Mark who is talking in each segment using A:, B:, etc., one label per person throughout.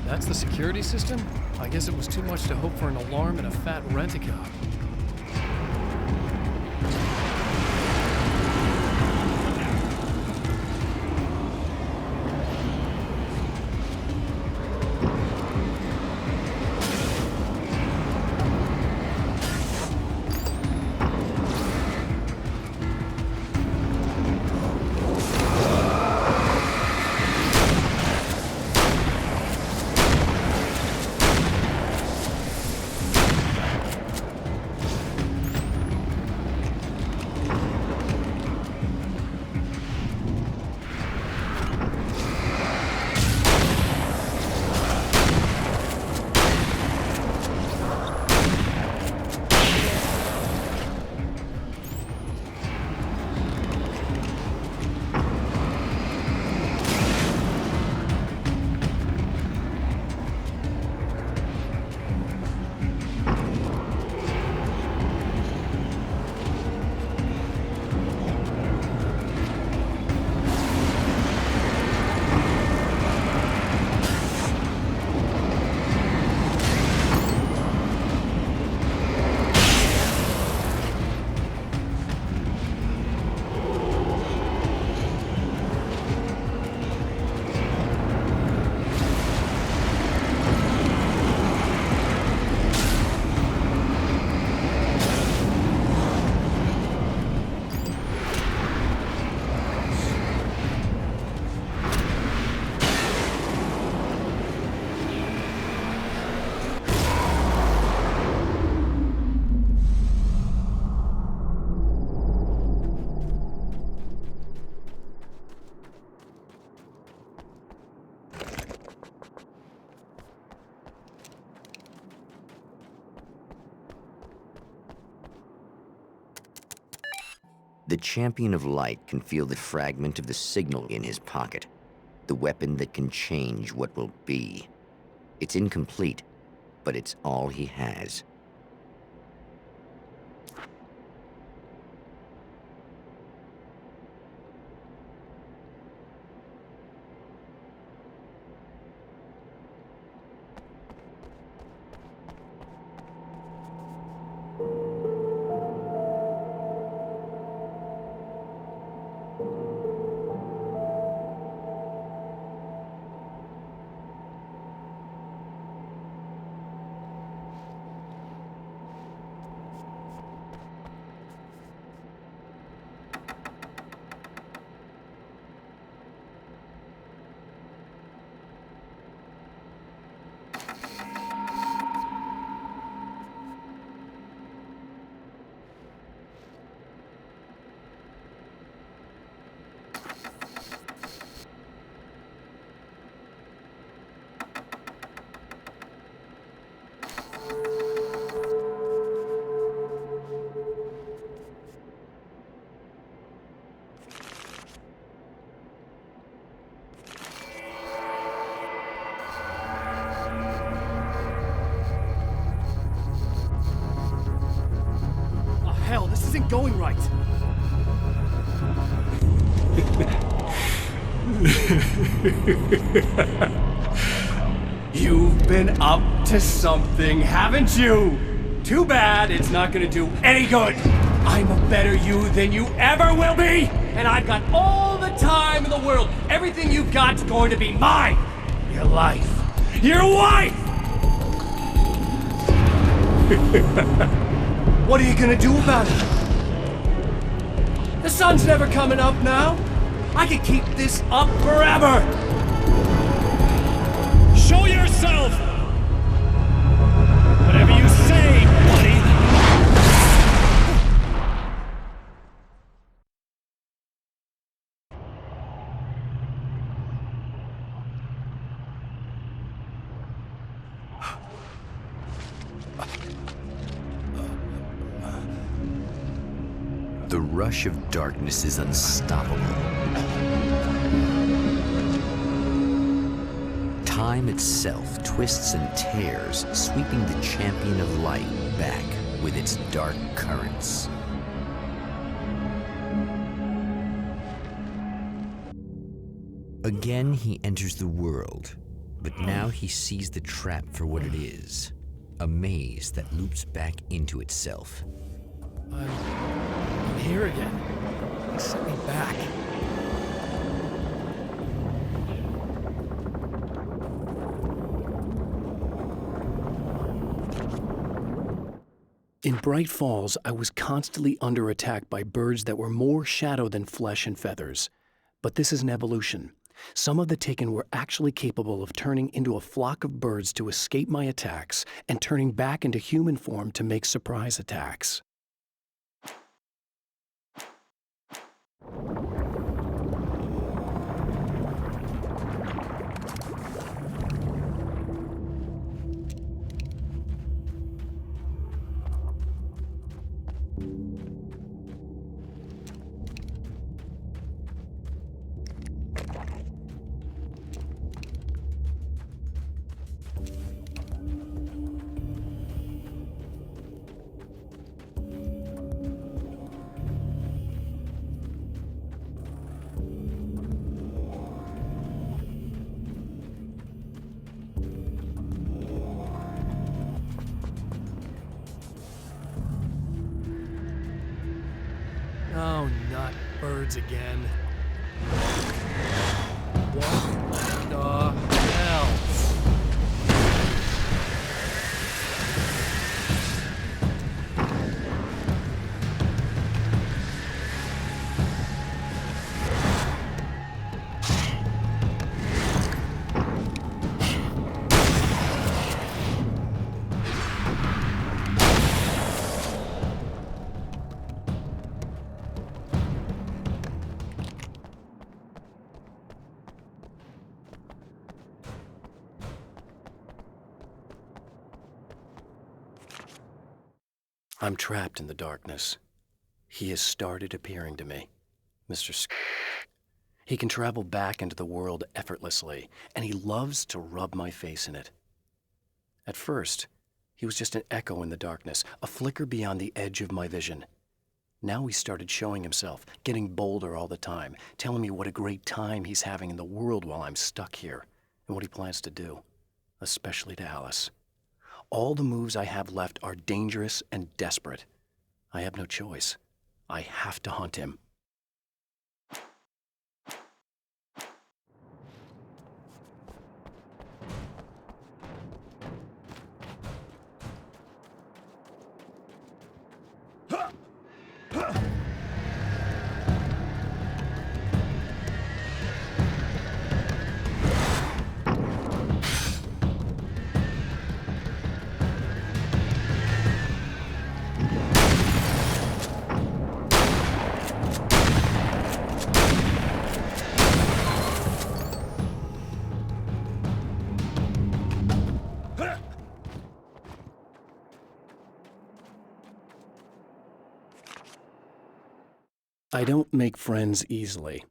A: That's the security system? I guess it was too much to hope for an alarm and a fat rent-a-cop.
B: The Champion of Light can feel the fragment of the signal in his pocket, the weapon that can change what will be. It's incomplete, but it's all he has.
A: This isn't going right. You've been up to something, haven't you? Too bad it's not gonna do any good. I'm a better you than you ever will be, and I've got all the time in the world. Everything you've got's going to be mine. Your life. Your wife! What are you gonna do about it? The sun's never coming up now. I can keep this up forever. Show yourself! Whatever you say, buddy.
B: The rush of darkness is unstoppable. Time itself twists and tears, sweeping the Champion of Light back with its dark currents. Again, he enters the world, But now he sees the trap for what it is. A maze that loops back into itself.
C: I'm here again. They sent me back. In Bright Falls, I was constantly under attack by birds that were more shadow than flesh and feathers. But this is an evolution. Some of the Taken were actually capable of turning into a flock of birds to escape my attacks and turning back into human form to make surprise attacks. Oh, not birds again. What the hell? I'm trapped in the darkness. He has started appearing to me, Mr. He can travel back into the world effortlessly, and he loves to rub my face in it. At first, he was just an echo in the darkness, a flicker beyond the edge of my vision. Now he started showing himself, getting bolder all the time, telling me what a great time he's having in the world while I'm stuck here, and what he plans to do, especially to Alice. All the moves I have left are dangerous and desperate. I have no choice. I have to hunt him. I don't make friends easily.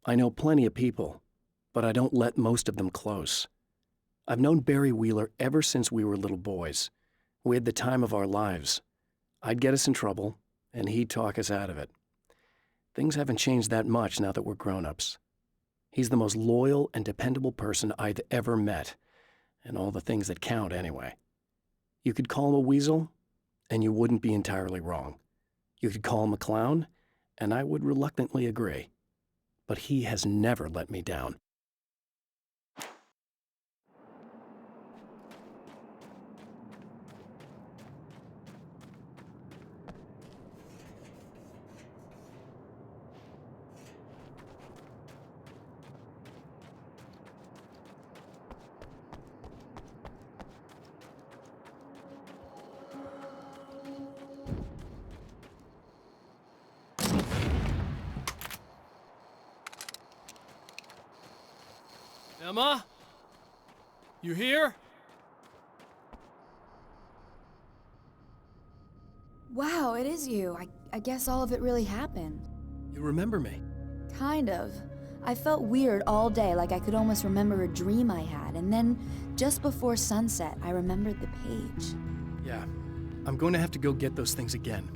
C: I know plenty of people, but I don't let most of them close. I've known Barry Wheeler ever since we were little boys. We had the time of our lives. I'd get us in trouble, and he'd talk us out of it. Things haven't changed that much now that we're grown-ups. He's the most loyal and dependable person I've ever met, and all the things that count anyway. You could call him a weasel, and you wouldn't be entirely wrong. You could call him a clown, and I would reluctantly agree. But he has never let me down. Emma? You here?
D: Wow, it is you. I guess all of it really happened.
C: You remember me?
D: Kind of. I felt weird all day, like I could almost remember a dream I had, and then, just before sunset, I remembered the page.
C: Yeah. I'm going to have to go get those things again.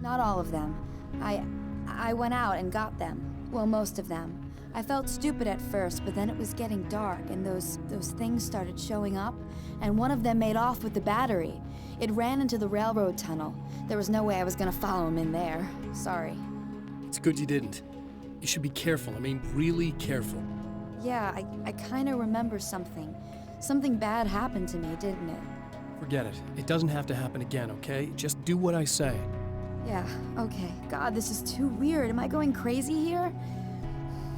D: Not all of them. I went out and got them. Well, most of them. I felt stupid at first, but then it was getting dark and those things started showing up, and one of them made off with the battery. It ran into the railroad tunnel. There was no way I was gonna follow him in there. Sorry.
C: It's good you didn't. You should be careful, I mean really careful.
D: Yeah, I kinda remember something. Something bad happened to me, didn't it?
C: Forget it. It doesn't have to happen again, okay? Just do what I say.
D: Yeah, okay. God, this is too weird. Am I going crazy here?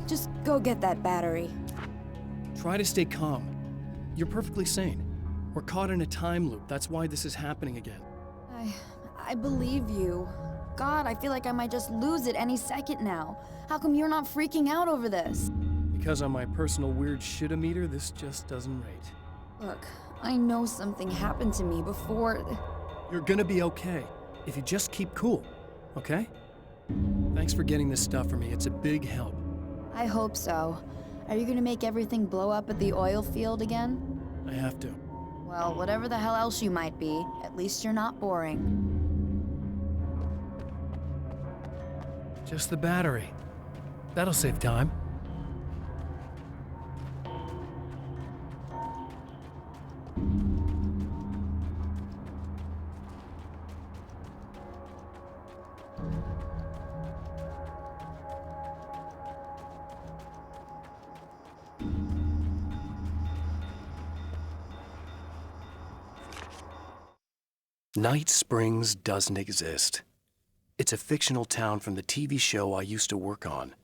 D: Just go get that battery.
C: Try to stay calm. You're perfectly sane. We're caught in a time loop. That's why this is happening again.
D: I believe you. God, I feel like I might just lose it any second now. How come you're not freaking out over this?
C: Because on my personal weird shit-o-meter, this just doesn't rate.
D: Look, I know something happened to me before...
C: You're gonna be okay, if you just keep cool, okay? Thanks for getting this stuff for me. It's a big help.
D: I hope so. Are you gonna make everything blow up at the oil field again?
C: I have to.
D: Well, whatever the hell else you might be, at least you're not boring.
C: Just the battery. That'll save time. Night Springs doesn't exist. It's a fictional town from the TV show I used to work on.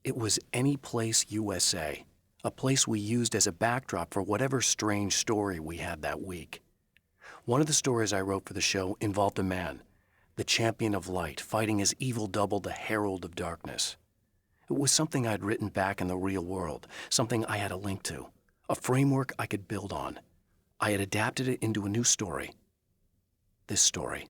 C: It was Any Place USA, a place we used as a backdrop for whatever strange story we had that week. One of the stories I wrote for the show involved a man, the champion of light, fighting his evil double, the Herald of Darkness. It was something I'd written back in the real world, something I had a link to, a framework I could build on. I had adapted it into a new story. This story.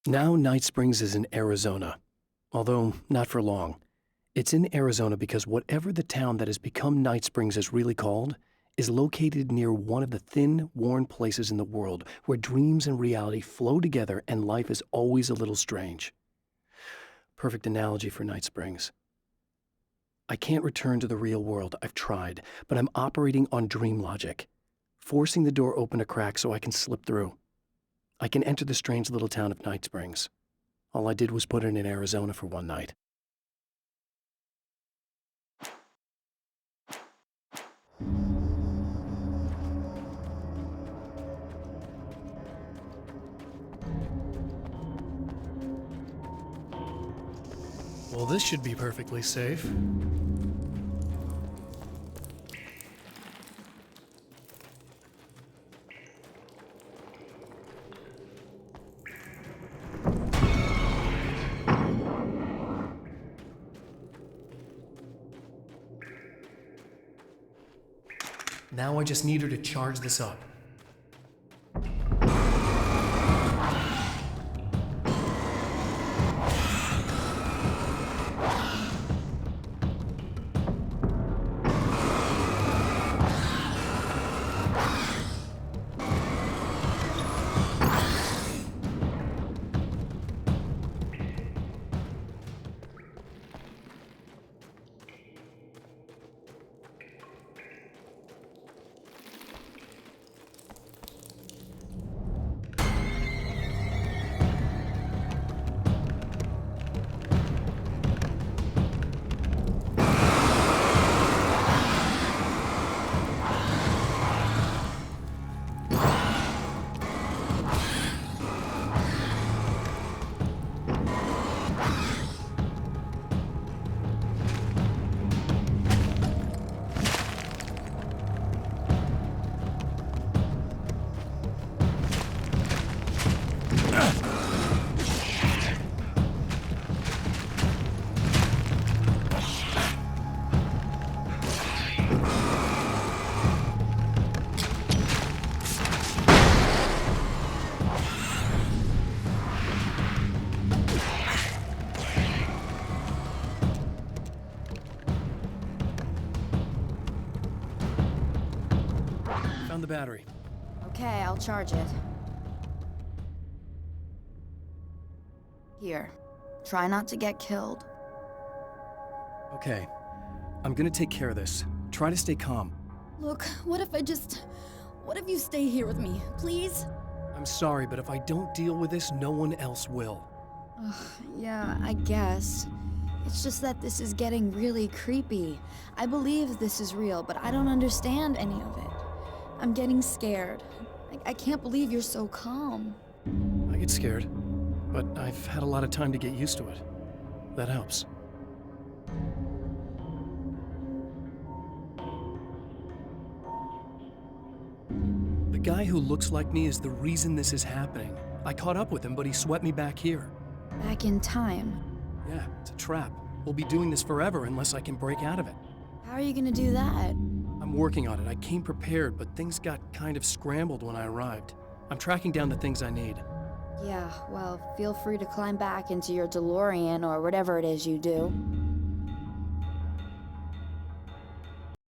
C: Now Night Springs is in Arizona, although not for long. It's in Arizona because whatever the town that has become Night Springs is really called is located near one of the thin, worn places in the world where dreams and reality flow together and life is always a little strange. Perfect analogy for Night Springs. I can't return to the real world, I've tried, but I'm operating on dream logic, forcing the door open a crack so I can slip through. I can enter the strange little town of Night Springs. All I did was put it in Arizona for one night. Well, this should be perfectly safe. Now I just need her to charge this up. battery.
D: Okay, I'll charge it. Here. Try not to get killed.
C: Okay. I'm gonna take care of this. Try to stay calm.
D: Look, what if you stay here with me, please?
C: I'm sorry, but if I don't deal with this, no one else will.
D: Yeah, I guess. It's just that this is getting really creepy. I believe this is real, but I don't understand any of it. I'm getting scared. I can't believe you're so calm.
C: I get scared, but I've had a lot of time to get used to it. That helps. The guy who looks like me is the reason this is happening. I caught up with him, but he swept me back here.
D: Back in time.
C: Yeah, it's a trap. We'll be doing this forever unless I can break out of it.
D: How are you gonna do that?
C: I'm working on it. I came prepared, but things got kind of scrambled when I arrived. I'm tracking down the things I need.
D: Yeah, well, feel free to climb back into your DeLorean or whatever it is you do.